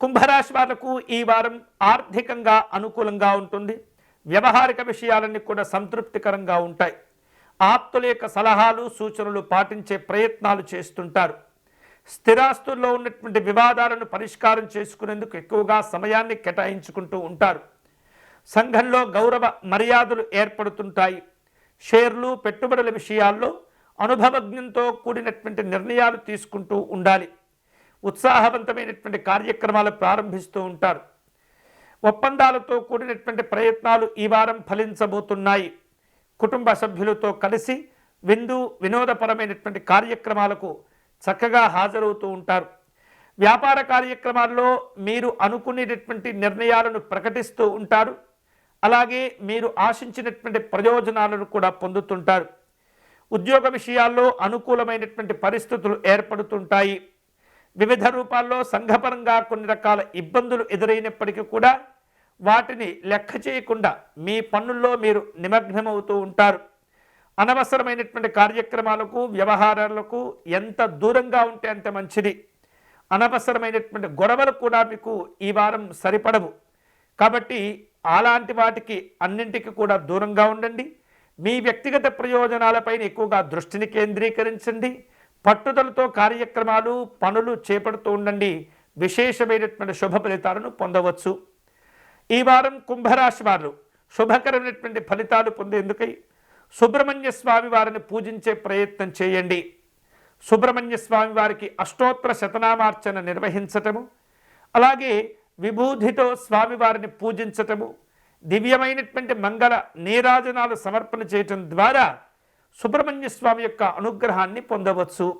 కుంభరాశి వాళ్లకు ఈ వారం ఆర్థికంగా అనుకూలంగా ఉంటుంది. వ్యవహారిక విషయాలన్నీ కూడా సంతృప్తికరంగా ఉంటాయి. ఆప్తుల యొక్క సలహాలు సూచనలు పాటించే ప్రయత్నాలు చేస్తుంటారు. స్థిరాస్తుల్లో ఉన్నటువంటి వివాదాలను పరిష్కారం చేసుకునేందుకు ఎక్కువగా సమయాన్ని కేటాయించుకుంటూ ఉంటారు. సంఘంలో గౌరవ మర్యాదలు ఏర్పడుతుంటాయి. షేర్లు పెట్టుబడుల విషయాల్లో అనుభవజ్ఞంతో కూడినటువంటి నిర్ణయాలు తీసుకుంటూ ఉండాలి. ఉత్సాహవంతమైనటువంటి కార్యక్రమాలు ప్రారంభిస్తూ ఉంటారు. ఒప్పందాలతో కూడినటువంటి ప్రయత్నాలు ఈ వారం ఫలించబోతున్నాయి. కుటుంబ సభ్యులతో కలిసి వినోదపరమైనటువంటి కార్యక్రమాలకు చక్కగా హాజరవుతూ ఉంటారు. వ్యాపార కార్యక్రమాల్లో మీరు అనుకునేటటువంటి నిర్ణయాలను ప్రకటిస్తూ ఉంటారు. అలాగే మీరు ఆశించినటువంటి ప్రయోజనాలను కూడా పొందుతుంటారు. ఉద్యోగ విషయాల్లో అనుకూలమైనటువంటి పరిస్థితులు ఏర్పడుతుంటాయి. వివిధ రూపాల్లో సంఘపరంగా కొన్ని రకాల ఇబ్బందులు ఎదురైనప్పటికీ కూడా వాటిని లెక్క చేయకుండా మీ పనుల్లో మీరు నిమగ్నమవుతూ ఉంటారు. అనవసరమైనటువంటి కార్యక్రమాలకు వ్యవహారాలకు ఎంత దూరంగా ఉంటే అంత మంచిది. అనవసరమైనటువంటి గొడవలు కూడా మీకు ఈ వారం సరిపడవు. కాబట్టి అలాంటి వాటికి అన్నింటికి కూడా దూరంగా ఉండండి. మీ వ్యక్తిగత ప్రయోజనాలపైన ఎక్కువగా దృష్టిని కేంద్రీకరించండి. పట్టుదలతో కార్యక్రమాలు పనులు చేపడుతూ ఉండండి. విశేషమైనటువంటి శుభ ఫలితాలను పొందవచ్చు. ఈ వారం కుంభరాశి వారు శుభకరమైనటువంటి ఫలితాలు పొందేందుకై సుబ్రహ్మణ్య స్వామి వారిని పూజించే ప్రయత్నం చేయండి. సుబ్రహ్మణ్య స్వామి వారికి అష్టోత్తర శతనామార్చన నిర్వహించటము, అలాగే విభూతితో స్వామివారిని పూజించటము, దివ్యమైనటువంటి మంగళ నీరాజనాలు సమర్పణ చేయటం ద్వారా సుబ్రహ్మణ్య స్వామి యొక్క అనుగ్రహాన్ని పొందవచ్చు.